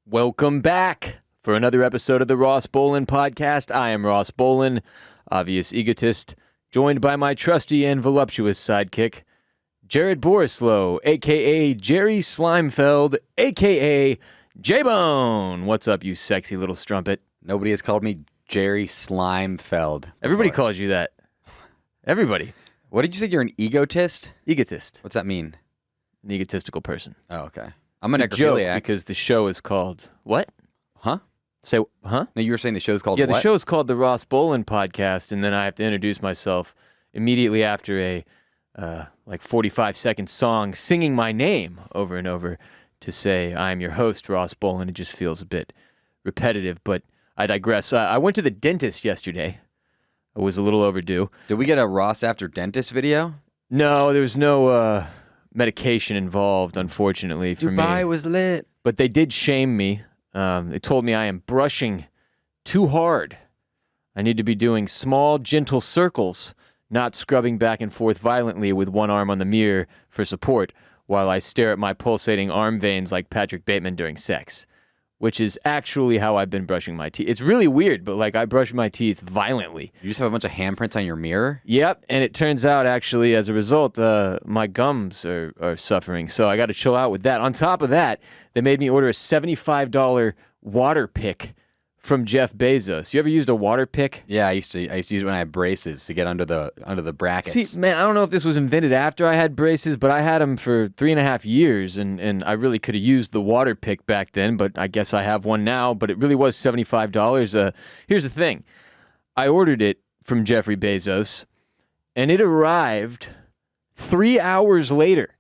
Welcome back for another episode of the Ross Bolen podcast. I am Ross Bolen, obvious egotist, joined by my trusty and voluptuous sidekick, Jared Borislow, a.k.a. Jerry Slimefeld, a.k.a. J-Bone. What's up, you sexy little strumpet? Nobody has called me Jerry Slimefeld before. Everybody calls you that. Everybody. What did you say? You're an egotist? Egotist. What's that mean? An egotistical person. Oh, okay. I'm a It's a joke necrophiliac. because the show is called... What? Huh? Say, huh? No, you were saying the show's called Yeah, what? the show is called the Ross Bolen podcast, and then I have to introduce myself immediately after a 45-second song singing my name over and over to say I'm your host, Ross Bolen. It just feels a bit repetitive, but I digress. I went to the dentist yesterday. I was a little overdue. Did we get a Ross After Dentist video? No, there was no medication involved, unfortunately, for me. Dubai was lit. But they did shame me. They told me I am brushing too hard. I need to be doing small, gentle circles, not scrubbing back and forth violently with one arm on the mirror for support while I stare at my pulsating arm veins like Patrick Bateman during sex, which is actually how I've been brushing my teeth. It's really weird, but I brush my teeth violently. You just have a bunch of handprints on your mirror? Yep, and it turns out actually as a result, my gums are suffering, so I got to chill out with that. On top of that, they made me order a $75 water pick from Jeff Bezos. You ever used a water pick? Yeah, I used to use it when I had braces to get under the brackets. See, man, I don't know if this was invented after I had braces, but I had them for 3.5 years, and I really could have used the water pick back then, but I guess I have one now, but it really was $75. Here's the thing. I ordered it from Jeffrey Bezos, and it arrived 3 hours later.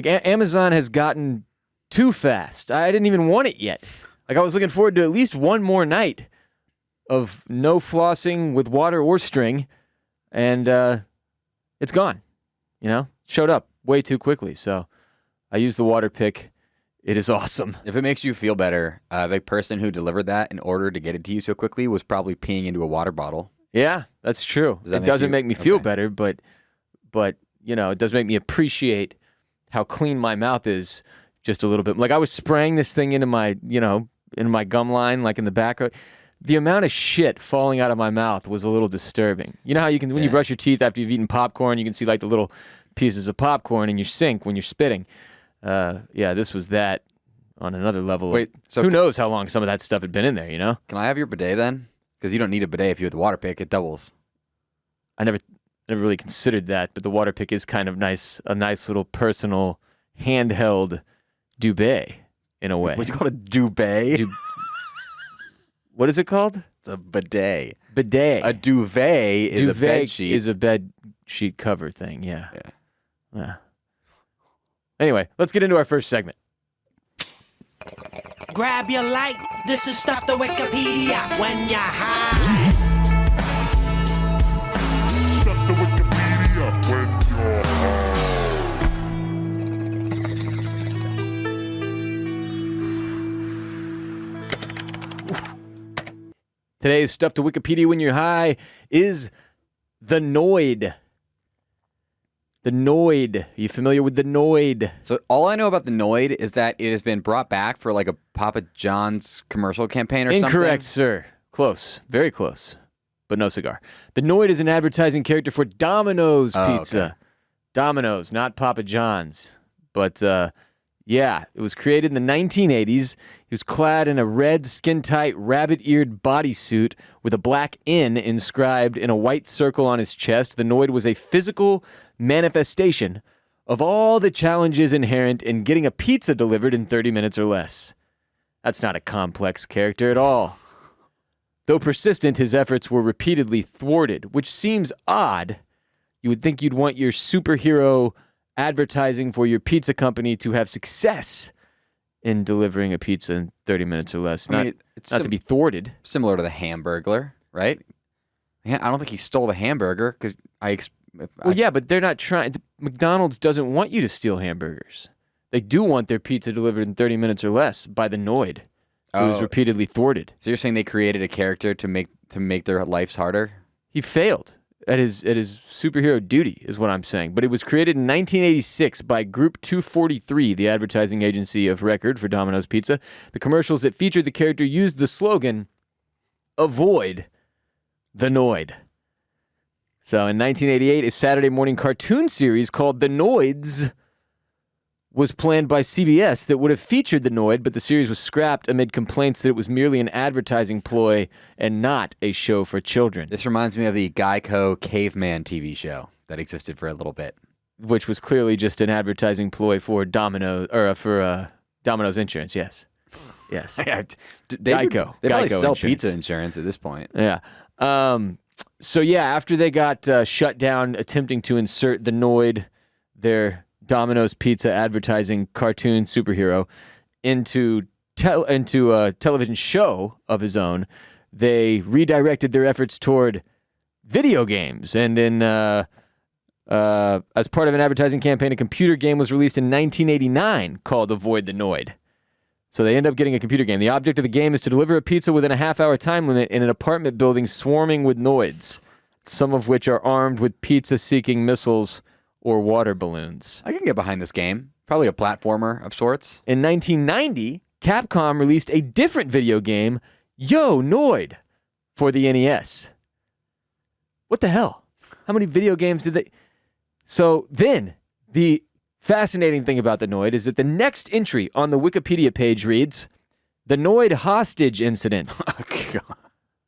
Amazon has gotten too fast. I didn't even want it yet. I was looking forward to at least one more night of no flossing with water or string, and it's gone. Showed up way too quickly. So I used the water pick. It is awesome. If it makes you feel better, the person who delivered that in order to get it to you so quickly was probably peeing into a water bottle. Yeah, that's true. It doesn't make me feel better, but it does make me appreciate how clean my mouth is just a little bit. I was spraying this thing into my, in my gum line, in the back. The amount of shit falling out of my mouth was a little disturbing. You know how when you brush your teeth after you've eaten popcorn, you can see the little pieces of popcorn in your sink when you're spitting. This was that on another level. Wait, so who knows how long some of that stuff had been in there, Can I have your bidet then? Because you don't need a bidet if you have the water pick. It doubles. I never really considered that, but the water pick is kind of nice, a nice little personal handheld duvet in a way. What do you call it? Duvet? What is it called? It's a bidet. Bidet. A duvet is a bed sheet. Is a bed sheet cover thing, yeah. Anyway, let's get into our first segment. Grab your light. This is Stop the Wikipedia when you're high. Stop the Wikipedia when you're high. Today's Stuff to Wikipedia when you're high is the Noid. The Noid. Are you familiar with the Noid? So all I know about the Noid is that it has been brought back for a Papa John's commercial campaign or something. Incorrect, sir. Close. Very close. But no cigar. The Noid is an advertising character for Domino's Pizza. Okay. Domino's, not Papa John's. But, it was created in the 1980s. He was clad in a red, skin-tight, rabbit-eared bodysuit with a black N inscribed in a white circle on his chest. The Noid was a physical manifestation of all the challenges inherent in getting a pizza delivered in 30 minutes or less. That's not a complex character at all. Though persistent, his efforts were repeatedly thwarted, which seems odd. You would think you'd want your superhero advertising for your pizza company to have success in delivering a pizza in 30 minutes or less, not to be thwarted. Similar to the Hamburglar, right? I don't think he stole the hamburger because but they're not trying. McDonald's doesn't want you to steal hamburgers. They do want their pizza delivered in 30 minutes or less by the Noid, who was repeatedly thwarted. So you're saying they created a character to make their lives harder? He failed. at his superhero duty, is what I'm saying. But it was created in 1986 by Group 243, the advertising agency of record for Domino's Pizza. The commercials that featured the character used the slogan, "Avoid the Noid." So in 1988, a Saturday morning cartoon series called The Noids was planned by CBS that would have featured the Noid, but the series was scrapped amid complaints that it was merely an advertising ploy and not a show for children. This reminds me of the Geico Caveman TV show that existed for a little bit. Which was clearly just an advertising ploy for Domino's Insurance. Yes. They Geico. They probably Geico sell Insurance. pizza insurance at this point. Yeah. So after they got shut down attempting to insert the Noid, their Domino's Pizza advertising cartoon superhero, into a television show of his own, they redirected their efforts toward video games. And as part of an advertising campaign, a computer game was released in 1989 called Avoid the Noid. So they end up getting a computer game. The object of the game is to deliver a pizza within a half-hour time limit in an apartment building swarming with Noids, some of which are armed with pizza-seeking missiles or water balloons. I can get behind this game. Probably a platformer of sorts. In 1990, Capcom released a different video game, Yo Noid, for the NES. What the hell? How many video games did they... So then, the fascinating thing about the Noid is that the next entry on the Wikipedia page reads, "The Noid Hostage Incident." Oh, God.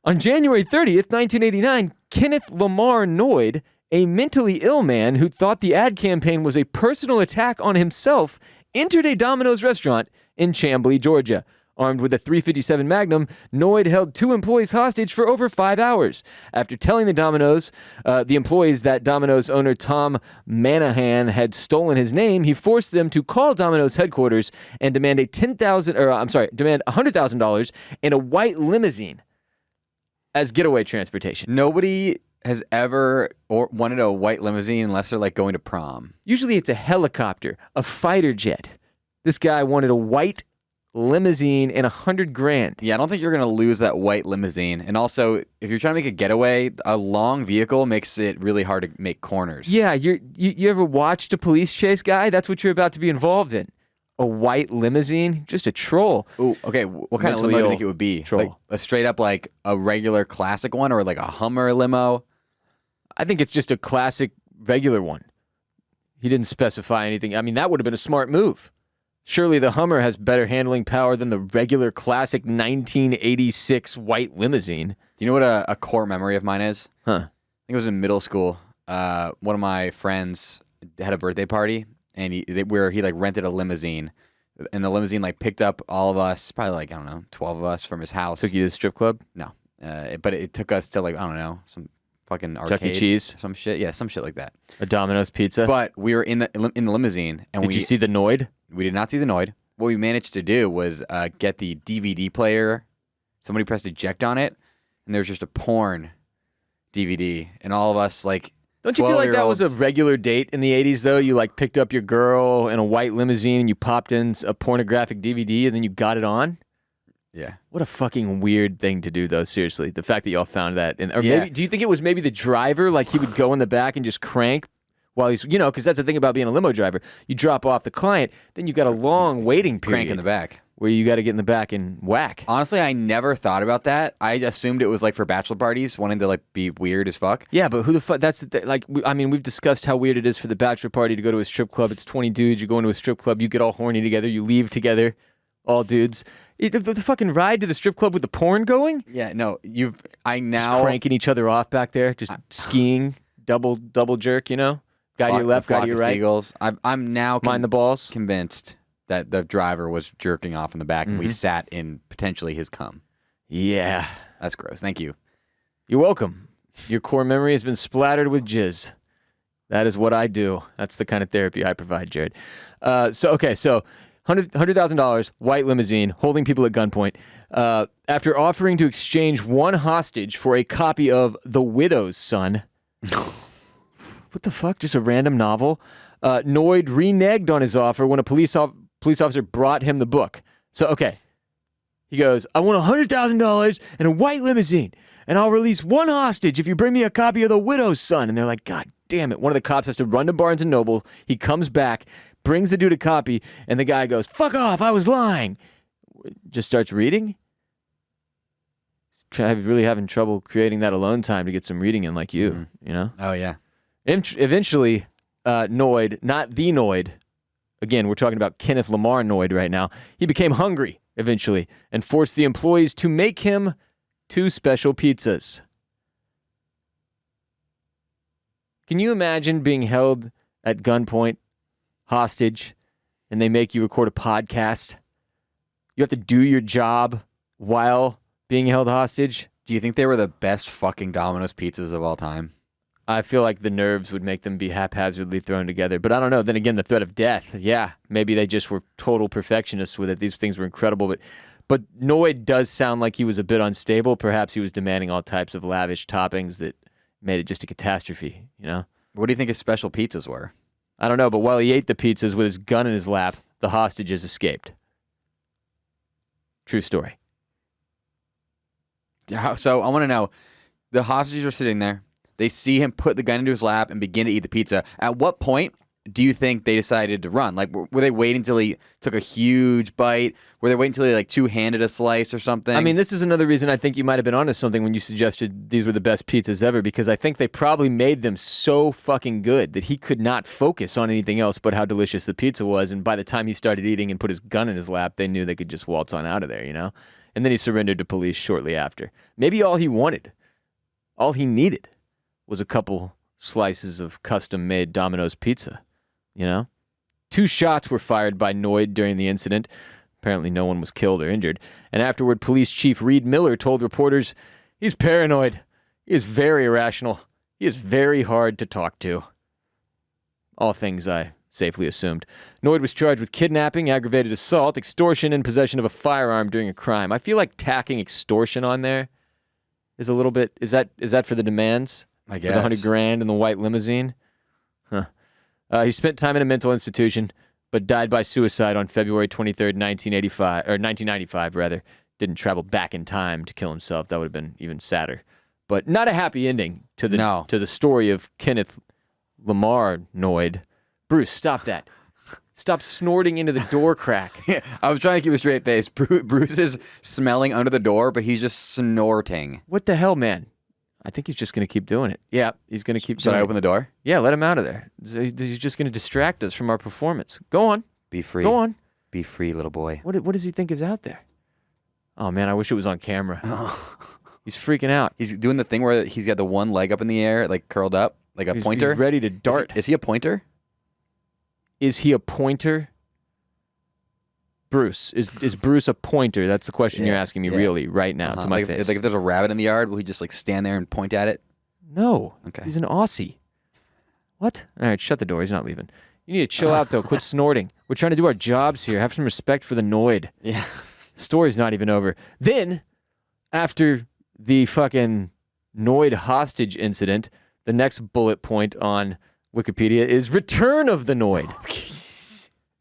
On January 30th, 1989, Kenneth Lamar Noid, a mentally ill man who thought the ad campaign was a personal attack on himself, entered a Domino's restaurant in Chamblee, Georgia. Armed with a .357 Magnum, Noid held 2 employees hostage for over 5 hours. After telling the employees that Domino's owner Tom Manahan had stolen his name, he forced them to call Domino's headquarters and demand $100,000 in a white limousine as getaway transportation. Nobody has ever wanted a white limousine unless they're like going to prom. Usually it's a helicopter, a fighter jet. This guy wanted a white limousine and $100,000. Yeah, I don't think you're going to lose that white limousine. And also, if you're trying to make a getaway, a long vehicle makes it really hard to make corners. Yeah, you ever watched a police chase guy? That's what you're about to be involved in. A white limousine? Just a troll. Ooh, okay. What kind of Mentally limo do you ill think it would be? troll. Like a straight up like a regular classic one or like a Hummer limo? I think it's just a classic regular one. He didn't specify anything. I mean, that would have been a smart move. Surely the Hummer has better handling power than the regular classic 1986 white limousine. Do you know what a core memory of mine is? Huh. I think it was in middle school. One of my friends had a birthday party, and he rented a limousine, and the limousine like picked up all of us, probably like, I don't know, 12 of us from his house. Took you to the strip club? No, but it took us to like, I don't know, some fucking arcade, Chuck E. Cheese? some shit, yeah, some shit like that. A Domino's pizza? But we were in the limousine, and Did you see the Noid? We did not see the Noid. What we managed to do was get the DVD player. Somebody pressed eject on it, and there was just a porn DVD, and all of us like. Don't you feel like that was a regular date in the 80s, though? You like picked up your girl in a white limousine, and you popped in a pornographic DVD, and then you got it on? Yeah. What a fucking weird thing to do, though, seriously. The fact that y'all found that. Or Yeah. maybe, do you think it was maybe the driver? Like he would go in the back and just crank while he's, because that's the thing about being a limo driver. You drop off the client, then you got a long waiting period. Crank in the back. Where you got to get in the back and whack. Honestly, I never thought about that. I assumed it was like for bachelor parties, wanting to like be weird as fuck. Yeah, but who the fuck? That's like, I mean, we've discussed how weird it is for the bachelor party to go to a strip club. It's 20 dudes. You go into a strip club. You get all horny together. You leave together, all dudes. The fucking ride to the strip club with the porn going. Yeah, no, Just cranking each other off back there, just skiing, double jerk. Guy to your left, guy to your right. Seagulls. I'm now Mind the balls. convinced that the driver was jerking off in the back, and we sat in potentially his cum. Yeah. That's gross. Thank you. You're welcome. Your core memory has been splattered with jizz. That is what I do. That's the kind of therapy I provide, Jared. So $100,000, white limousine, holding people at gunpoint. After offering to exchange one hostage for a copy of The Widow's Son. What the fuck? Just a random novel? Noid reneged on his offer when a police officer brought him the book. So, okay. He goes, I want $100,000 and a white limousine. and I'll release one hostage if you bring me a copy of The Widow's Son. And they're like, God damn it. One of the cops has to run to Barnes & Noble. He comes back, brings the dude a copy, and the guy goes, fuck off, I was lying. Just starts reading. Really having trouble creating that alone time to get some reading in like you, you know? Oh, yeah. Eventually, Noid, not the Noid, again, we're talking about Kenneth Lamar Noid right now, he became hungry eventually and forced the employees to make him 2 special pizzas. Can you imagine being held at gunpoint, hostage, and they make you record a podcast? You have to do your job while being held hostage? Do you think they were the best fucking Domino's pizzas of all time? I feel like the nerves would make them be haphazardly thrown together. But I don't know. Then again, the threat of death. Yeah, maybe they just were total perfectionists with it. These things were incredible. But Noid does sound like he was a bit unstable. Perhaps he was demanding all types of lavish toppings that made it just a catastrophe, you know? What do you think his special pizzas were? I don't know, but while he ate the pizzas with his gun in his lap, the hostages escaped. True story. So I want to know, the hostages are sitting there. They see him put the gun into his lap and begin to eat the pizza. At what point do you think they decided to run? Like, were they waiting until he took a huge bite? Were they waiting until he, like, two-handed a slice or something? I mean, this is another reason I think you might have been onto something when you suggested these were the best pizzas ever, because I think they probably made them so fucking good that he could not focus on anything else but how delicious the pizza was, and by the time he started eating and put his gun in his lap, they knew they could just waltz on out of there, you know? And then he surrendered to police shortly after. Maybe all he wanted, all he needed, was a couple slices of custom-made Domino's pizza, you know? 2 shots were fired by Noid during the incident. Apparently no one was killed or injured. And afterward, Police Chief Reed Miller told reporters, he's paranoid. He is very irrational. He is very hard to talk to. All things I safely assumed. Noid was charged with kidnapping, aggravated assault, extortion, and possession of a firearm during a crime. I feel like tacking extortion on there is a little bit... Is that for the demands? I guess. For the $100,000 in the white limousine? Huh. He spent time in a mental institution, but died by suicide on February 23rd, 1995, rather. Didn't travel back in time to kill himself. That would have been even sadder. But not a happy ending to the story of Kenneth Lamar Noid. Bruce, stop that. Stop snorting into the door crack. Yeah, I was trying to keep a straight face. Bruce is smelling under the door, but he's just snorting. What the hell, man? I think he's just going to keep doing it. Yeah, he's going to keep doing it. Should I open the door? Yeah, let him out of there. He's just going to distract us from our performance. Go on. Be free. Go on. Be free, little boy. What does he think is out there? Oh, man, I wish it was on camera. He's freaking out. He's doing the thing where he's got the one leg up in the air, like curled up, like a pointer. He's ready to dart. Is he a pointer? Is he a pointer? Bruce. Is Bruce a pointer? That's the question you're asking me really right now to my face. Like if there's a rabbit in the yard, will he just like stand there and point at it? No. Okay. He's an Aussie. What? All right, shut the door. He's not leaving. You need to chill out, though. Quit snorting. We're trying to do our jobs here. Have some respect for the Noid. Yeah. The story's not even over. Then, after the fucking Noid hostage incident, the next bullet point on Wikipedia is Return of the Noid.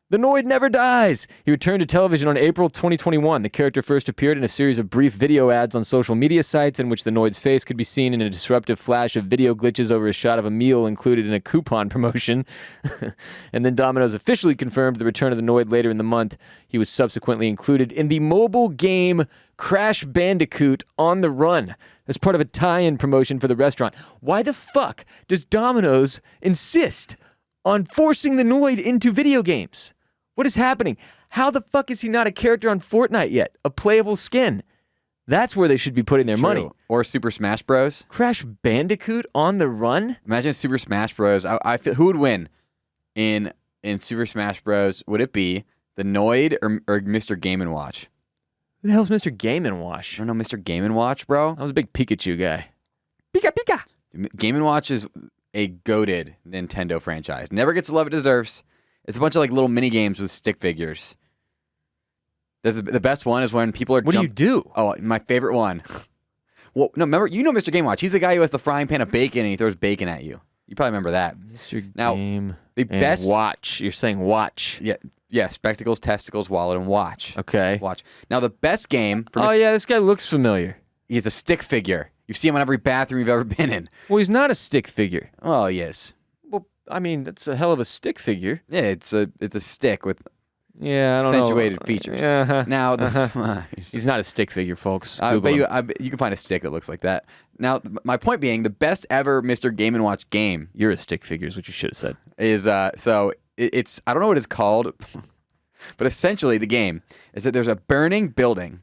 The Noid never dies. He returned to television on April 2021. The character first appeared in a series of brief video ads on social media sites in which the Noid's face could be seen in a disruptive flash of video glitches over a shot of a meal included in a coupon promotion. And then Domino's officially confirmed the return of the Noid later in the month. He was subsequently included in the mobile game Crash Bandicoot on the Run as part of a tie-in promotion for the restaurant. Why the fuck does Domino's insist on forcing the Noid into video games? What is happening? How the fuck is he not a character on Fortnite yet? A playable skin. That's where they should be putting their money. Or Super Smash Bros. Crash Bandicoot on the Run? Imagine Super Smash Bros. I feel who would win in Super Smash Bros. Would it be the Noid or Mr. Game & Watch? Who the hell's Mr. Game & Watch? I don't know Mr. Game & Watch, bro. I was a big Pikachu guy. Pika Pika. Game & Watch is a goated Nintendo franchise. Never gets the love it deserves. It's a bunch of like little mini games with stick figures. The best one is when people are. What do you do? Oh, my favorite one. Well, no, remember Mr. Game Watch. He's the guy who has the frying pan of bacon and he throws bacon at you. You probably remember that. Mr. Now, Game the and best Watch. You're saying watch. Yeah. Spectacles, testicles, wallet, and watch. Okay. Watch. Now the best game. Yeah, this guy looks familiar. He's a stick figure. You see him in every bathroom you've ever been in. Well, he's not a stick figure. Oh, yes. Well, I mean, that's a hell of a stick figure. Yeah, it's a stick with Yeah, I don't accentuated know. features. Yeah. Now, He's not a stick figure, folks. I Google bet him. you can find a stick that looks like that. Now, my point being, the best ever Mr. Game & Watch game You're a stick figure is what you should have said. is it's I don't know what it's called, but essentially the game is that there's a burning building,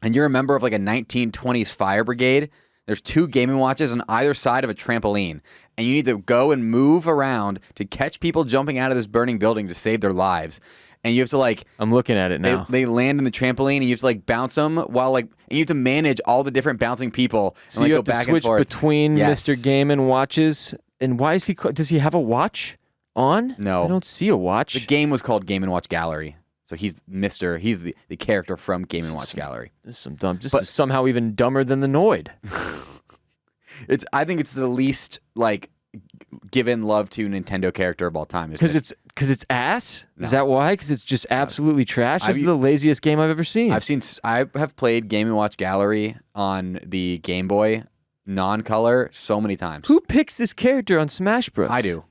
and you're a member of like a 1920s fire brigade. There's 2 Game & Watches on either side of a trampoline, and you need to go and move around to catch people jumping out of this burning building to save their lives. And you have to like I'm looking at it now. they land in the trampoline, and you have to like bounce them while like and you have to manage all the different bouncing people. So and, like, you go have to back switch and forth. between Yes. Mr. Game and Watches. And why is he? Does he have a watch on? No. I don't see a watch. The game was called Game & Watch Gallery, so he's the character from Game & Watch Gallery. This is some dumb. This is somehow even dumber than the Noid. I think it's the least like given love to Nintendo character of all time. Because it's ass. No. Is that why? Because it's just absolutely trash. This I've- is the laziest game I've ever seen. I have played Game & Watch Gallery on the Game Boy non-color so many times. Who picks this character on Smash Bros? I do.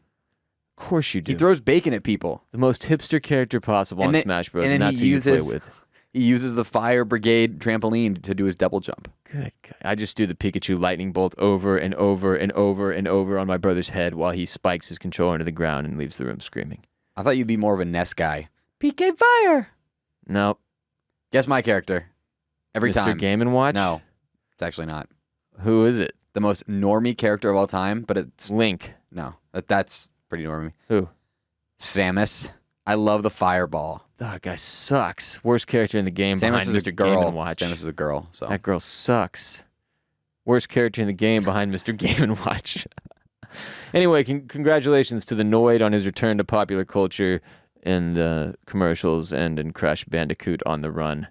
Of course you do. He throws bacon at people. the most hipster character possible And on then- Smash Bros. and And, then that's he who you play uses- with. He uses the fire brigade trampoline to do his double jump. Good. God. I just do the Pikachu lightning bolt over and over and over and over on my brother's head while he spikes his controller into the ground and leaves the room screaming. I thought you'd be more of a NES guy. PK Fire. No. Guess my character. Every Mr. time. Game & Watch? No, it's actually not. Who is it? The most normie character of all time, but it's Link. no. That's pretty normie. Who? Samus. I love the fireball. That guy sucks. Worst character in the game Samus behind is a Mr. girl. Game & Watch. Samus is a girl. So That girl sucks. Worst character in the game behind Mr. Game & Watch. Anyway, congratulations to the Noid on his return to popular culture in the commercials and in Crash Bandicoot on the Run.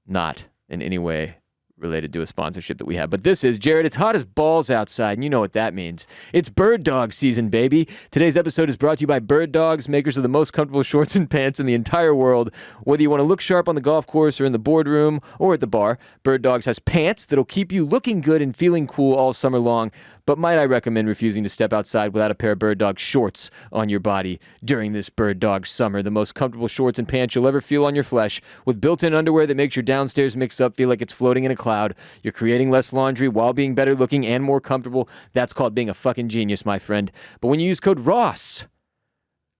Not in any way related to a sponsorship that we have. But this is, Jared, it's hot as balls outside, and you know what that means. It's Bird Dog season, baby. Today's episode is brought to you by Birddogs, makers of the most comfortable shorts and pants in the entire world. Whether you want to look sharp on the golf course or in the boardroom or at the bar, Birddogs has pants that'll keep you looking good and feeling cool all summer long. But might I recommend refusing to step outside without a pair of Bird Dog shorts on your body during this Bird Dog summer? The most comfortable shorts and pants you'll ever feel on your flesh, with built-in underwear that makes your downstairs mix-up feel like it's floating in a cloud. You're creating less laundry while being better looking and more comfortable. That's called being a fucking genius, my friend. But when you use code ROSS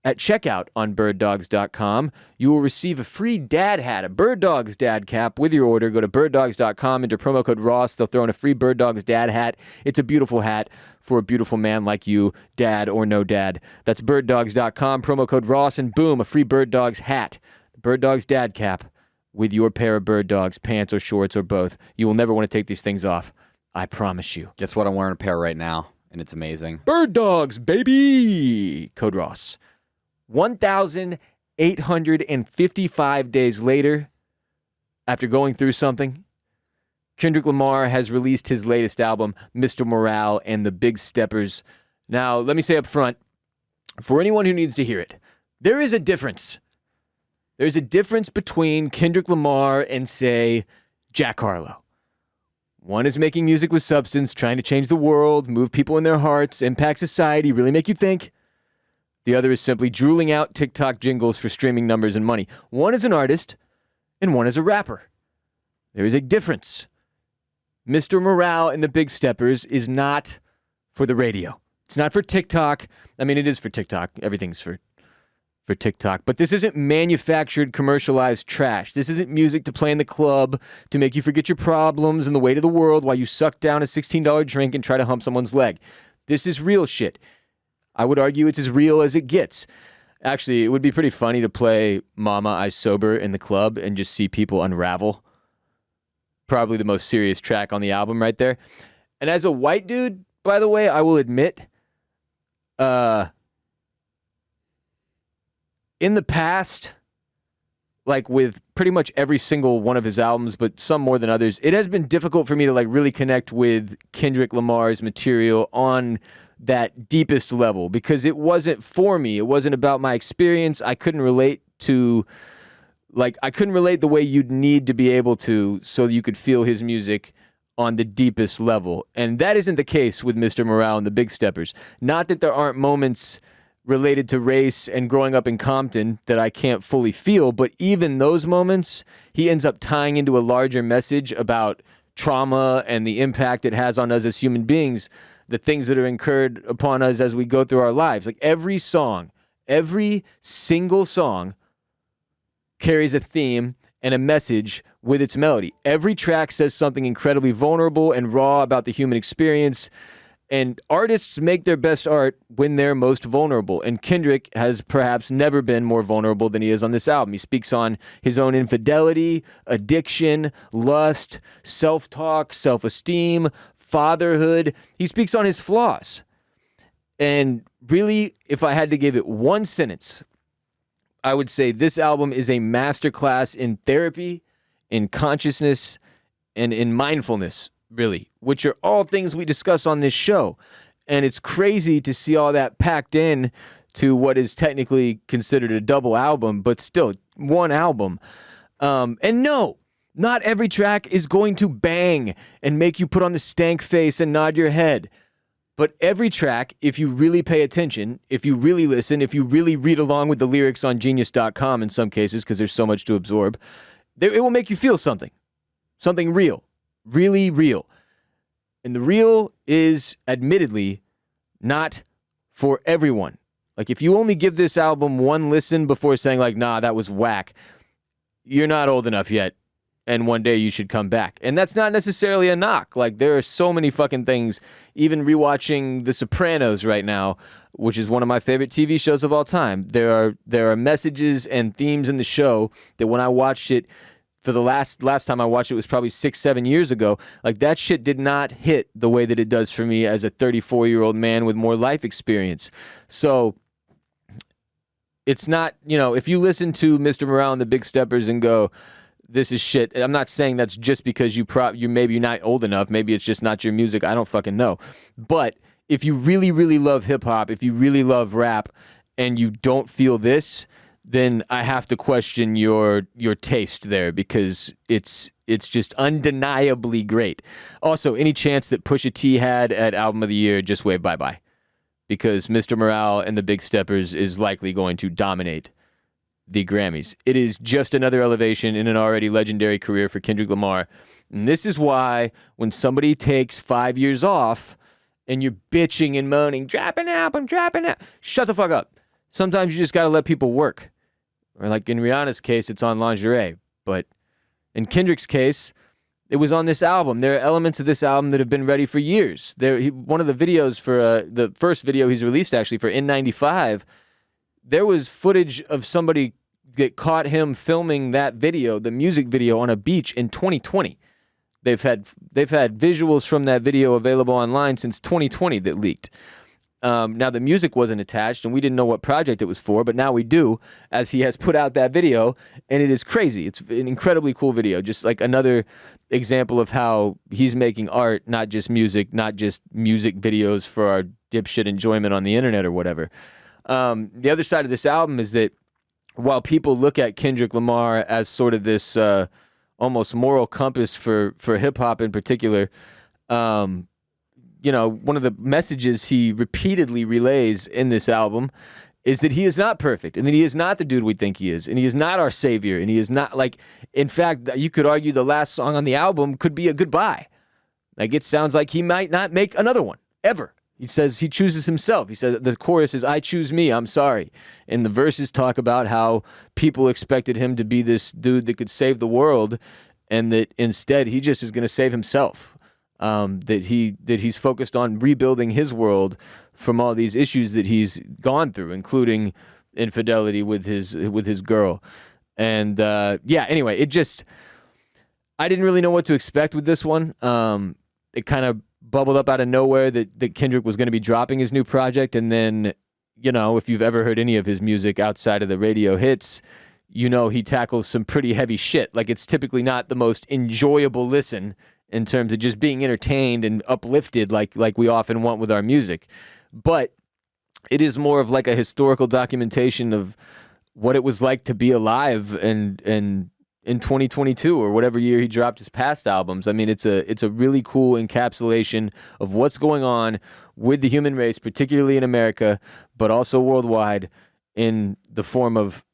at checkout on birddogs.com, you will receive a free dad hat, a Bird Dogs dad cap with your order. Go to birddogs.com, enter promo code Ross. They'll throw in a free Bird Dogs dad hat. It's a beautiful hat for a beautiful man like you, dad or no dad. That's birddogs.com, promo code Ross, and boom, a free Bird Dogs hat. The Bird Dogs dad cap with your pair of Bird Dogs pants or shorts or both. You will never want to take these things off. I promise you. guess what? I'm wearing a pair right now, and it's amazing. Bird Dogs, baby! Code Ross. 1,855 days later, after going through something, Kendrick Lamar has released his latest album, Mr. Morale and the Big Steppers. Now, let me say up front, for anyone who needs to hear it, there is a difference. There's a difference between Kendrick Lamar and, say, Jack Harlow. One is making music with substance, trying to change the world, move people in their hearts, impact society, really make you think. The other is simply drooling out TikTok jingles for streaming numbers and money. One is an artist, and one is a rapper. There is a difference. Mr. Morale and the Big Steppers is not for the radio. It's not for TikTok. I mean, it is for TikTok. Everything's for TikTok. But this isn't manufactured, commercialized trash. This isn't music to play in the club to make you forget your problems and the weight of the world while you suck down a $16 drink and try to hump someone's leg. This is real shit. I would argue it's as real as it gets. Actually, it would be pretty funny to play Mama, I Sober in the club and just see people unravel. Probably the most serious track on the album right there. And as a white dude, by the way, I will admit, in the past, like with pretty much every single one of his albums, but some more than others, it has been difficult for me to like really connect with Kendrick Lamar's material on that deepest level because it wasn't for me. It wasn't about my experience. I couldn't relate the way you'd need to be able to so you could feel his music on the deepest level. And that isn't the case with Mr. Morale and the Big Steppers. Not that there aren't moments related to race and growing up in Compton that I can't fully feel, but even those moments, he ends up tying into a larger message about trauma and the impact it has on us as human beings, the things that are incurred upon us as we go through our lives. Like every song, every single song carries a theme and a message with its melody. Every track says something incredibly vulnerable and raw about the human experience. And artists make their best art when they're most vulnerable. And Kendrick has perhaps never been more vulnerable than he is on this album. He speaks on his own infidelity, addiction, lust, self-talk, self-esteem, fatherhood. He speaks on his flaws. And really, if I had to give it one sentence, I would say this album is a masterclass in therapy, in consciousness, and in mindfulness, really, which are all things we discuss on this show. And it's crazy to see all that packed in to what is technically considered a double album, but still one album. And no, not every track is going to bang and make you put on the stank face and nod your head. But every track, if you really pay attention, if you really listen, if you really read along with the lyrics on Genius.com in some cases, because there's so much to absorb, it will make you feel something real, really real. And the real is admittedly not for everyone. Like if you only give this album one listen before saying like, nah, that was whack, you're not old enough yet. And one day you should come back. And that's not necessarily a knock. Like there are so many fucking things, even rewatching The Sopranos right now, which is one of my favorite TV shows of all time. There are messages and themes in the show that when I watched it, for the last time I watched it was probably 6-7 years ago, like that shit did not hit the way that it does for me as a 34-year-old man with more life experience. So it's not, if you listen to Mr. Morale and the Big Steppers and go, this is shit. I'm not saying that's just because you maybe you're not old enough. Maybe it's just not your music. I don't fucking know. But if you really, really love hip hop, if you really love rap, and you don't feel this, then I have to question your taste there because it's just undeniably great. Also, any chance that Pusha T had at Album of the Year, just wave bye-bye. Because Mr. Morale and the Big Steppers is likely going to dominate the Grammys. It is just another elevation in an already legendary career for Kendrick Lamar. And this is why when somebody takes 5 years off and you're bitching and moaning, drop an album, shut the fuck up. Sometimes you just got to let people work. Or like in Rihanna's case, it's on Lingerie. But in Kendrick's case, it was on this album. There are elements of this album that have been ready for years. One of the videos for the first video he's released actually for N95, there was footage of somebody that caught him filming that video, the music video, on a beach in 2020. They've had visuals from that video available online since 2020 that leaked. Now the music wasn't attached, and we didn't know what project it was for, but now we do, as he has put out that video, and it is crazy. It's an incredibly cool video, just like another example of how he's making art, not just music videos for our dipshit enjoyment on the internet or whatever. The other side of this album is that while people look at Kendrick Lamar as sort of this almost moral compass for hip-hop in particular, one of the messages he repeatedly relays in this album is that he is not perfect and that he is not the dude we think he is and he is not our savior and he is not in fact, you could argue the last song on the album could be a goodbye. Like it sounds like he might not make another one ever. He says he chooses himself. He says the chorus is, I choose me, I'm sorry. And the verses talk about how people expected him to be this dude that could save the world and that instead he just is going to save himself. That he's focused on rebuilding his world from all these issues that he's gone through, including infidelity with his girl. And anyway, I didn't really know what to expect with this one. It kind of bubbled up out of nowhere that Kendrick was going to be dropping his new project. And then, if you've ever heard any of his music outside of the radio hits, he tackles some pretty heavy shit. Like it's typically not the most enjoyable listen in terms of just being entertained and uplifted like we often want with our music. But it is more of like a historical documentation of what it was like to be alive and in 2022 or whatever year he dropped his past albums. I mean, it's a really cool encapsulation of what's going on with the human race, particularly in America, but also worldwide in the form of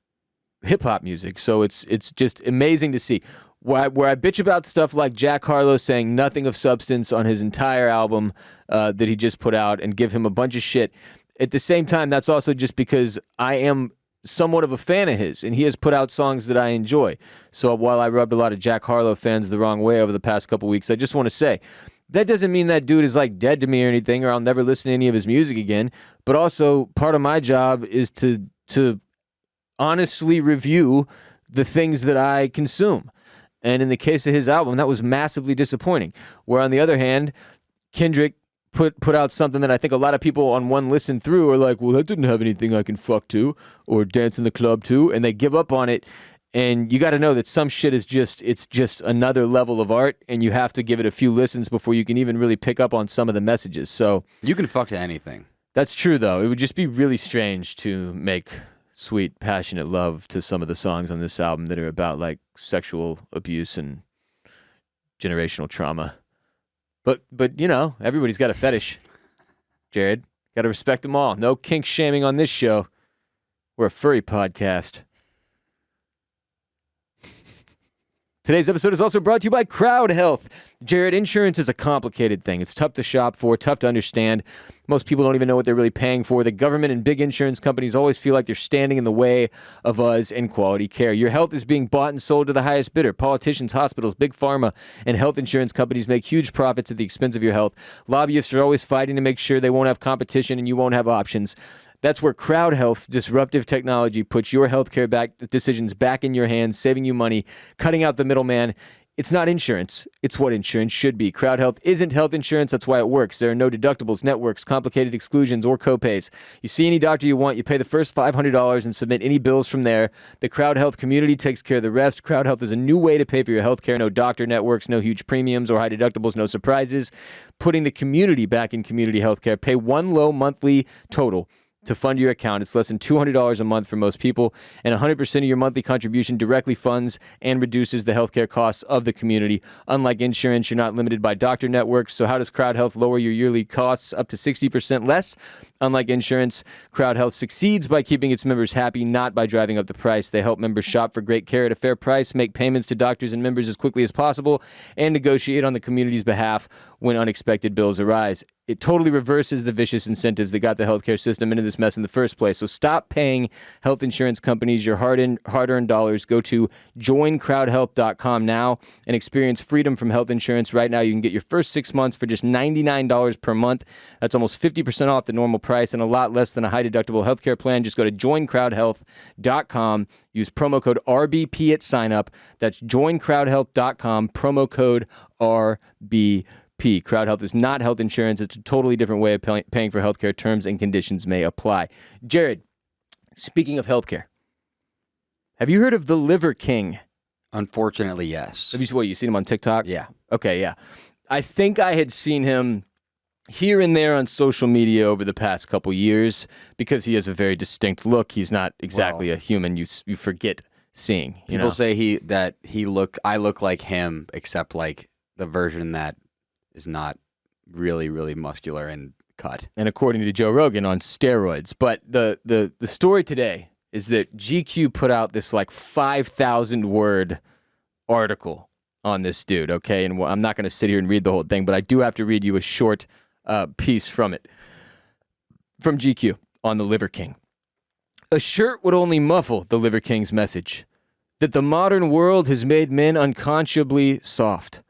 hip-hop music. So it's just amazing to see. Where I bitch about stuff like Jack Harlow saying nothing of substance on his entire album that he just put out and give him a bunch of shit. At the same time, that's also just because I am somewhat of a fan of his, and he has put out songs that I enjoy. So while I rubbed a lot of Jack Harlow fans the wrong way over the past couple weeks, I just want to say, that doesn't mean that dude is like dead to me or anything, or I'll never listen to any of his music again. But also, part of my job is to honestly review the things that I consume. And in the case of his album, that was massively disappointing. Where on the other hand, Kendrick put out something that I think a lot of people on one listen through are like, well, that didn't have anything I can fuck to or dance in the club to, and they give up on it. And you got to know that some shit is it's just another level of art, and you have to give it a few listens before you can even really pick up on some of the messages. So You can fuck to anything. that's true, though. It would just be really strange to make sweet, passionate love to some of the songs on this album that are about like sexual abuse and generational trauma. But you know, everybody's got a fetish. Jared, got to respect them all. No kink shaming on this show. We're a furry podcast. Today's episode is also brought to you by CrowdHealth. Jared, insurance is a complicated thing. It's tough to shop for, tough to understand. Most people don't even know what they're really paying for. The government and big insurance companies always feel like they're standing in the way of us and quality care. Your health is being bought and sold to the highest bidder. Politicians, hospitals, big pharma, and health insurance companies make huge profits at the expense of your health. Lobbyists are always fighting to make sure they won't have competition and you won't have options. That's where CrowdHealth's disruptive technology puts your healthcare decisions back in your hands, saving you money, cutting out the middleman. It's not insurance. It's what insurance should be. CrowdHealth isn't health insurance. That's why it works. There are no deductibles, networks, complicated exclusions, or copays. You see any doctor you want, you pay the first $500 and submit any bills from there. The CrowdHealth community takes care of the rest. CrowdHealth is a new way to pay for your healthcare. No doctor networks, no huge premiums or high deductibles, no surprises. Putting the community back in community healthcare. Pay one low monthly total to fund your account. It's less than $200 a month for most people, and 100% of your monthly contribution directly funds and reduces the healthcare costs of the community. Unlike insurance, you're not limited by doctor networks, so how does CrowdHealth lower your yearly costs up to 60% less? Unlike insurance, CrowdHealth succeeds by keeping its members happy, not by driving up the price. They help members shop for great care at a fair price, make payments to doctors and members as quickly as possible, and negotiate on the community's behalf when unexpected bills arise. It totally reverses the vicious incentives that got the healthcare system into this mess in the first place. So stop paying health insurance companies your hard-earned dollars. Go to joincrowdhealth.com now and experience freedom from health insurance. Right now, you can get your first 6 months for just $99 per month. That's almost 50% off the normal price and a lot less than a high-deductible healthcare plan. Just go to joincrowdhealth.com. Use promo code RBP at sign-up. That's joincrowdhealth.com, promo code RBP. CrowdHealth is not health insurance. It's a totally different way of paying for healthcare. Terms and conditions may apply. Jared, speaking of healthcare, have you heard of the Liver King? Unfortunately, yes. Have you seen him on TikTok? Yeah. Okay, yeah. I think I had seen him here and there on social media over the past couple years because he has a very distinct look. He's not exactly a human you forget seeing. People say I look like him, except like the version that is not really, really muscular and cut. And according to Joe Rogan, on steroids. But the story today is that GQ put out this like 5,000 word article on this dude, okay? And I'm not going to sit here and read the whole thing, but I do have to read you a short piece from it. From GQ on the Liver King. A shirt would only muffle the Liver King's message that the modern world has made men unconscionably soft,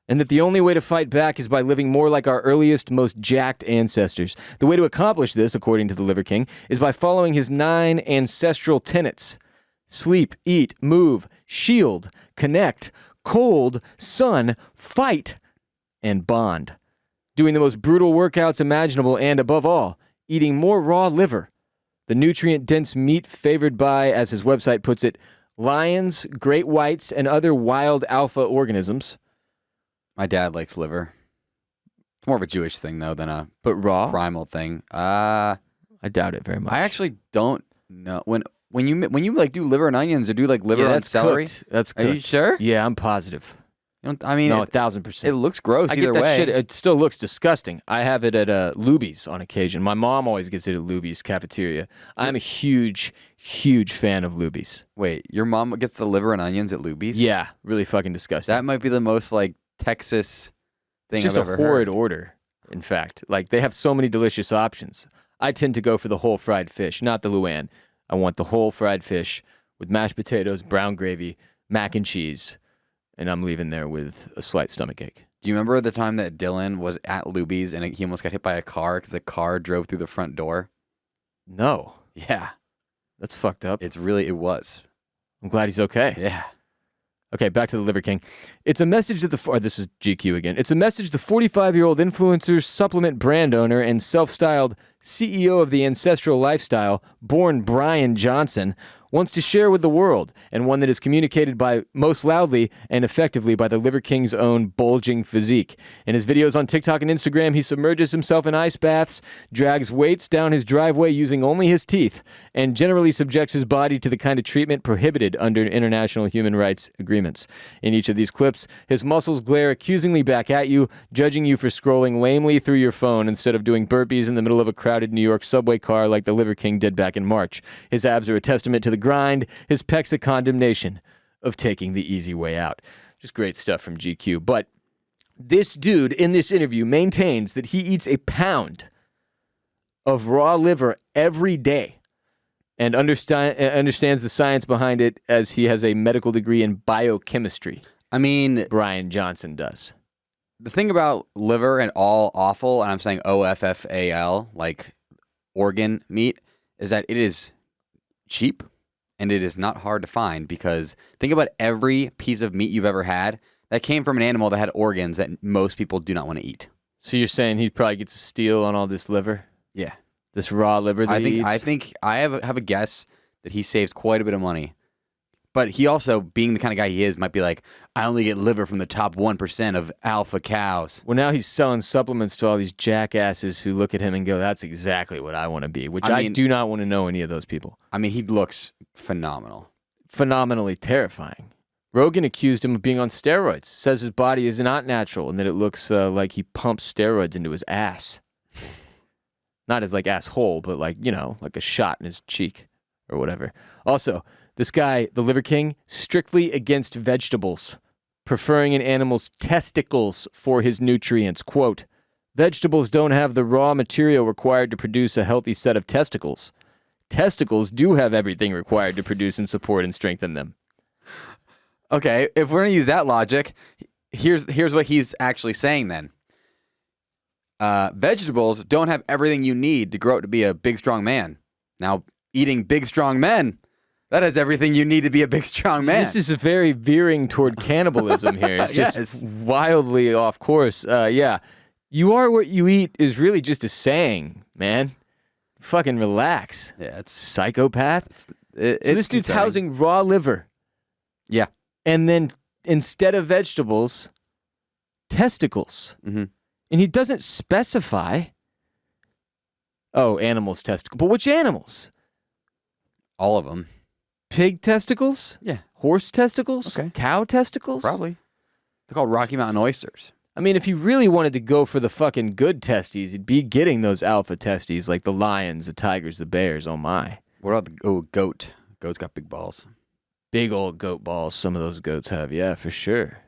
and that the only way to fight back is by living more like our earliest, most jacked ancestors. The way to accomplish this, according to the Liver King, is by following his 9 ancestral tenets: sleep, eat, move, shield, connect, cold, sun, fight, and bond. Doing the most brutal workouts imaginable and, above all, eating more raw liver, the nutrient-dense meat favored by, as his website puts it, lions, great whites, and other wild alpha organisms. My dad likes liver. It's more of a Jewish thing, though, than a But raw? primal thing. I doubt it very much. I actually don't know. When you like do liver and onions or do like liver and that's celery. cooked. That's Are you cooked. sure? That's Are you cooked. sure? Yeah, I'm positive. I'm positive. I mean, No, it 1000%. looks gross I either get that way. shit. It still looks disgusting. I have it at Luby's on occasion. My mom always gets it at Luby's cafeteria. I'm a huge, huge fan of Luby's. Wait, your mom gets the liver and onions at Luby's? Yeah, really fucking disgusting. That might be the most like Texas thing It's just I've a ever horrid heard. order, in fact. Like, they have so many delicious options. I tend to go for the whole fried fish, not the Luann. I want the whole fried fish with mashed potatoes, brown gravy, mac and cheese, and I'm leaving there with a slight stomachache. Do you remember the time that Dylan was at Luby's and he almost got hit by a car because the car drove through the front door? No, Yeah, that's fucked up. it was. I'm glad he's okay. Yeah. Okay, back to the Liver King. It's a message that this is GQ again. It's a message the 45-year-old influencer, supplement brand owner, and self-styled CEO of the ancestral lifestyle, born Brian Johnson, wants to share with the world, and one that is communicated by most loudly and effectively by the Liver King's own bulging physique. In his videos on TikTok and Instagram, he submerges himself in ice baths, drags weights down his driveway using only his teeth, and generally subjects his body to the kind of treatment prohibited under international human rights agreements. In each of these clips, his muscles glare accusingly back at you, judging you for scrolling lamely through your phone instead of doing burpees in the middle of a crowded New York subway car like the Liver King did back in March. His abs are a testament to the grind, his pecs a condemnation of taking the easy way out. Just great stuff from GQ. But this dude in this interview maintains that he eats a pound of raw liver every day and understands the science behind it as he has a medical degree in biochemistry. I mean, Brian Johnson does. the thing about liver and all offal, and I'm saying OFFAL, like organ meat, is that it is cheap and it is not hard to find because think about every piece of meat you've ever had that came from an animal that had organs that most people do not want to eat. So you're saying he probably gets a steal on all this liver? Yeah. This raw liver that he eats? I think I have a guess that he saves quite a bit of money. But he also, being the kind of guy he is, might be like, I only get liver from the top 1% of alpha cows. Well, now he's selling supplements to all these jackasses who look at him and go, that's exactly what I want to be, which I do not want to know any of those people. I mean, he looks phenomenal. Phenomenally terrifying. Rogan accused him of being on steroids, says his body is not natural and that it looks like he pumps steroids into his ass. Not as like asshole, but like, like a shot in his cheek or whatever. Also, this guy, the Liver King, strictly against vegetables, preferring an animal's testicles for his nutrients. Quote, vegetables don't have the raw material required to produce a healthy set of testicles. Testicles do have everything required to produce and support and strengthen them. Okay, if we're going to use that logic, here's what he's actually saying then. Vegetables don't have everything you need to grow up to be a big, strong man. Now, eating big, strong men, that has everything you need to be a big, strong man. This is a very veering toward cannibalism here. It's just Yes. wildly off course. Yeah. You are what you eat is really just a saying, man. Fucking relax. Yeah, it's Psychopath. So this dude's concerning. housing raw liver. Yeah. And then instead of vegetables, testicles. Mm-hmm. And he doesn't specify. Oh, animals' testicles. But which animals? All of them. Pig testicles? Yeah. Horse testicles? Okay. Cow testicles? Probably. They're called Rocky Mountain oysters. I mean, if you really wanted to go for the fucking good testes, you'd be getting those alpha testes like the lions, the tigers, the bears. Oh, my. What about the goat? Goat's got big balls. Big old goat balls some of those goats have. Yeah, for sure.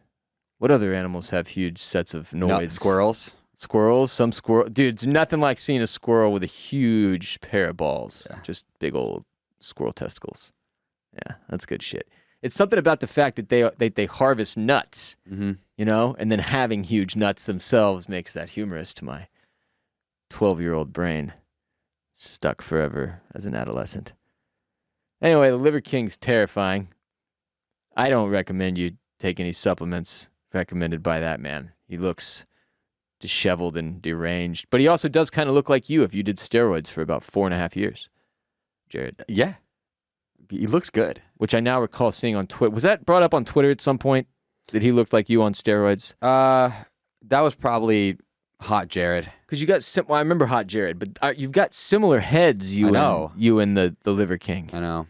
What other animals have huge sets of noids? Squirrels. Squirrels, some squirrel. Dude, it's nothing like seeing a squirrel with a huge pair of balls. Yeah. Just big old squirrel testicles. Yeah, that's good shit. It's something about the fact that they harvest nuts, Mm-hmm. and then having huge nuts themselves makes that humorous to my 12-year-old brain. Stuck forever as an adolescent. Anyway, the Liver King's terrifying. I don't recommend you take any supplements recommended by that man. He looks disheveled and deranged. But he also does kind of look like you if you did steroids for about 4.5 years, Jared. Yeah. He looks good. Which I now recall seeing on Twitter. Was that brought up on Twitter at some point? That he looked like you on steroids? That was probably Hot Jared. Because you got, I remember Hot Jared, but you've got similar heads, you I know. and the Liver King. I know.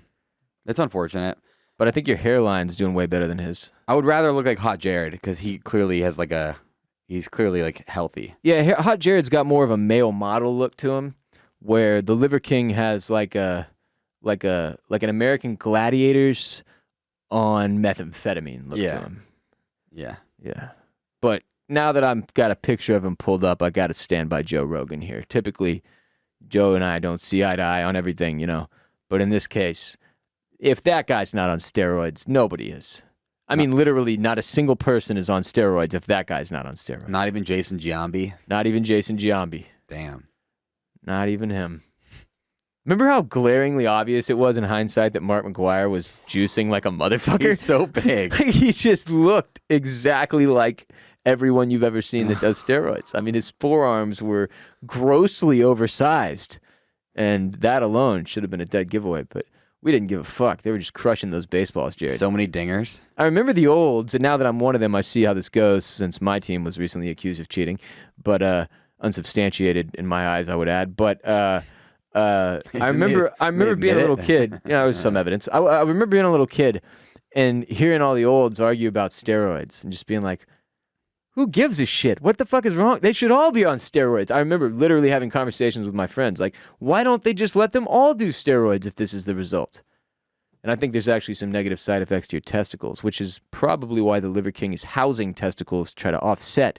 It's unfortunate. But I think your hairline's doing way better than his. I would rather look like Hot Jared because he clearly has he's clearly like healthy. Yeah, Hot Jared's got more of a male model look to him, where the Liver King has like an American Gladiators on methamphetamine look to him. Yeah. Yeah. But now that I've got a picture of him pulled up, I got to stand by Joe Rogan here. Typically, Joe and I don't see eye to eye on everything, you know. But in this case, if that guy's not on steroids, nobody is. I mean, literally, not a single person is on steroids if that guy's not on steroids. Not even Jason Giambi. Not even Jason Giambi. Damn. Not even him. Remember how glaringly obvious it was in hindsight that Mark McGuire was juicing like a motherfucker? He's so big. He just looked exactly like everyone you've ever seen that does steroids. I mean, his forearms were grossly oversized, and that alone should have been a dead giveaway, but we didn't give a fuck. They were just crushing those baseballs, Jared. So many dingers. I remember the olds, and now that I'm one of them, I see how this goes since my team was recently accused of cheating, but unsubstantiated in my eyes, I would add. But I remember being a little kid. Yeah, there was some evidence. I remember being a little kid and hearing all the olds argue about steroids and just being like, who gives a shit? What the fuck is wrong? They should all be on steroids. I remember literally having conversations with my friends like, why don't they just let them all do steroids if this is the result? And I think there's actually some negative side effects to your testicles, which is probably why the Liver King is housing testicles to try to offset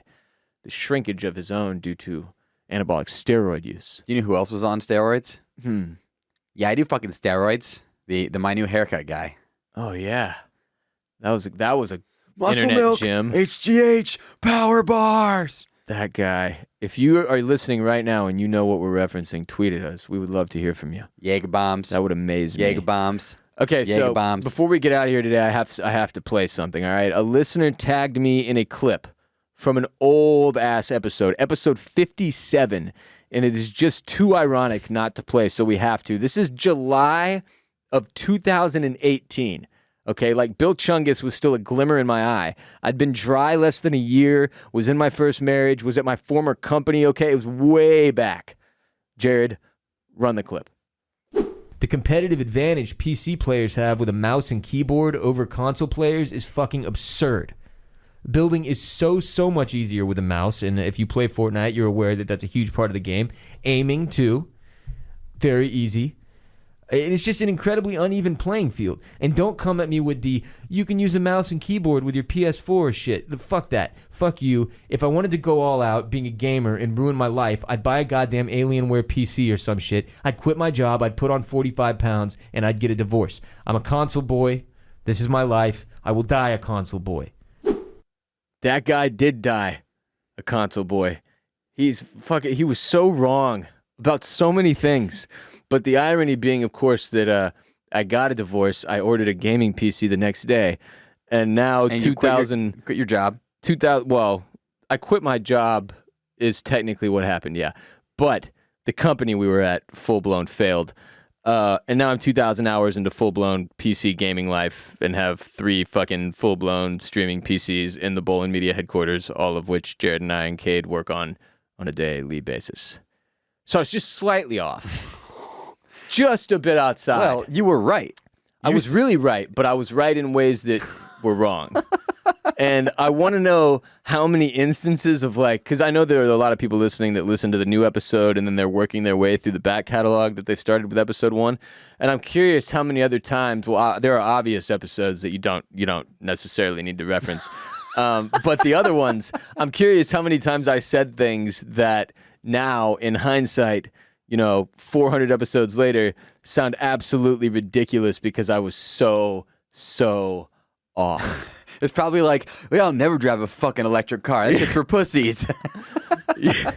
the shrinkage of his own due to anabolic steroid use. Do you know who else was on steroids? Yeah, I do fucking steroids. The My New Haircut guy. Oh yeah, that was a Muscle internet milk, gym. HGH, power bars. That guy. If you are listening right now and you know what we're referencing, tweet at us. We would love to hear from you. Jaeger bombs. That would amaze me. Jaeger bombs. Okay, Jaeger so bombs. before we get out of here today, I have to play something. All right, a listener tagged me in a clip from an old ass episode 57, and it is just too ironic not to play, so we have to. This is July of 2018. Okay, like Bill Chungus was still a glimmer in my eye. I'd been dry less than a year, was in my first marriage, was at my former company. Okay, it was way back. Jared, run the clip. The competitive advantage PC players have with a mouse and keyboard over console players is fucking absurd. Building is so much easier with a mouse, and if you play Fortnite, you're aware that that's a huge part of the game. Aiming, too. Very easy. It's just an incredibly uneven playing field. And don't come at me with the, you can use a mouse and keyboard with your PS4 shit. Fuck that. Fuck you. If I wanted to go all out being a gamer and ruin my life, I'd buy a goddamn Alienware PC or some shit. I'd quit my job, I'd put on 45 pounds, and I'd get a divorce. I'm a console boy. This is my life. I will die a console boy. That guy did die a console boy. He was so wrong about so many things. But the irony being, of course, that I got a divorce. I ordered a gaming PC the next day, and now And 2000 quit your job. 2000. Well, I quit my job is technically what happened. Yeah, but the company we were at full blown failed, and now I'm 2,000 hours into full blown PC gaming life, and have 3 fucking full blown streaming PCs in the Bolen Media headquarters, all of which Jared and I and Cade work on a daily basis. So it's just slightly off. Just a bit outside. Well, you were right. I was really right, but I was right in ways that were wrong. And I want to know how many instances of because I know there are a lot of people listening that listen to the new episode and then they're working their way through the back catalog that they started with episode 1. And I'm curious how many other times, there are obvious episodes that you don't necessarily need to reference. But the other ones, I'm curious how many times I said things that now in hindsight, 400 episodes later, sound absolutely ridiculous because I was so off. It's probably like, well, I'll never drive a fucking electric car. That's just for pussies. Yeah.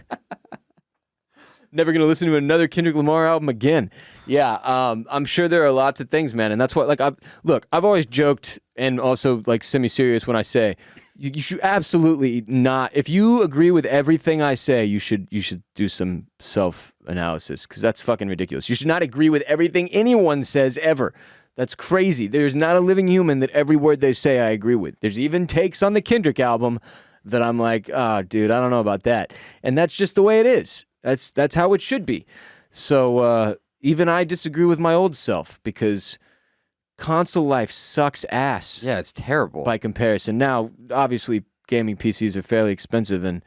Never gonna listen to another Kendrick Lamar album again. Yeah, I'm sure there are lots of things, man, and that's what I've always joked and also semi-serious when I say you should absolutely not. If you agree with everything I say, you should do some self-analysis because that's fucking ridiculous. You should not agree with everything anyone says ever. That's crazy. There's not a living human that every word they say I agree with. There's even takes on the Kendrick album that I'm like, oh, dude, I don't know about that. And that's just the way it is. That's how it should be. So even I disagree with my old self because console life sucks ass Yeah, it's terrible. by comparison. Now, obviously, gaming PCs are fairly expensive and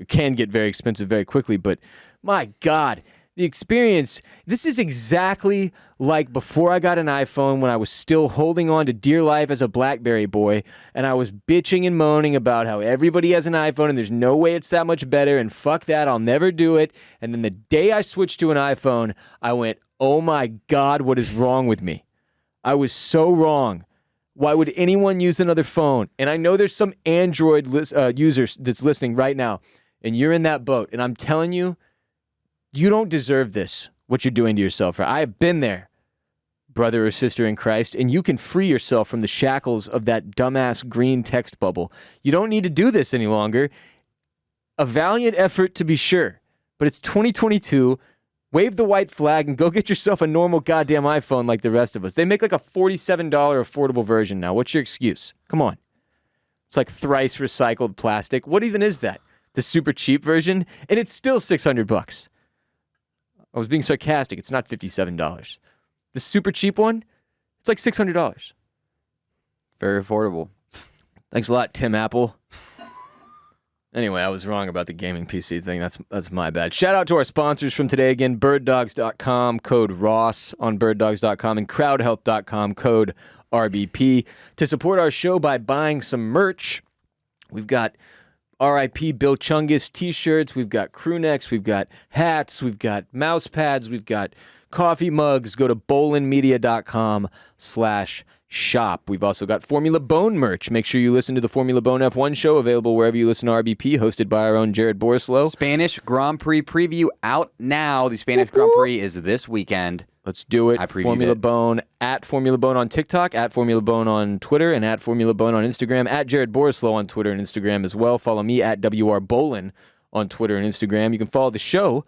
can get very expensive very quickly, but my God, the experience, this is exactly like before I got an iPhone when I was still holding on to dear life as a BlackBerry boy, and I was bitching and moaning about how everybody has an iPhone and there's no way it's that much better, and fuck that, I'll never do it. And then the day I switched to an iPhone, I went, oh my God, what is wrong with me? I was so wrong. Why would anyone use another phone? And I know there's some Android users that's listening right now, and you're in that boat, and I'm telling you, you don't deserve this, what you're doing to yourself. I have been there, brother or sister in Christ, and you can free yourself from the shackles of that dumbass green text bubble. You don't need to do this any longer. A valiant effort to be sure, but it's 2022. Wave the white flag and go get yourself a normal goddamn iPhone like the rest of us. They make like a $47 affordable version now. What's your excuse? Come on. It's like thrice recycled plastic. What even is that? The super cheap version? And it's still $600. I was being sarcastic. It's not $57. The super cheap one, it's like $600. Very affordable. Thanks a lot, Tim Apple. Anyway, I was wrong about the gaming PC thing. That's my bad. Shout out to our sponsors from today again, Birddogs.com, code Ross on Birddogs.com, and CrowdHealth.com, code RBP. To support our show by buying some merch, we've got RIP Bill Chungus t-shirts, we've got crew necks, we've got hats, we've got mouse pads, we've got coffee mugs. Go to bolenmedia.com/shop. We've also got Formula Bone merch. Make sure you listen to the Formula Bone F1 show, available wherever you listen to RBP, hosted by our own Jared Borislow. Spanish Grand Prix preview out now. The Spanish Grand Prix is this weekend. Let's do it. I previewed Formula it. Bone, at Formula Bone on TikTok, at Formula Bone on Twitter, and at Formula Bone on Instagram, at Jared Borislow on Twitter and Instagram as well. Follow me at WR Bolen on Twitter and Instagram. You can follow the show,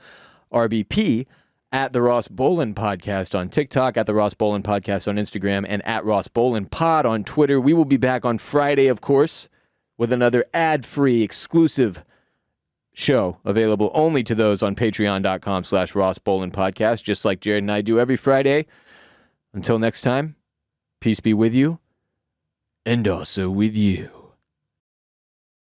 RBP, at the Ross Bolen Podcast on TikTok, at the Ross Bolen Podcast on Instagram, and at Ross Bolen Pod on Twitter. We will be back on Friday, of course, with another ad-free, exclusive show available only to those on patreon.com/Ross Bolen Podcast, just like Jared and I do every Friday. Until next time, peace be with you, and also with you.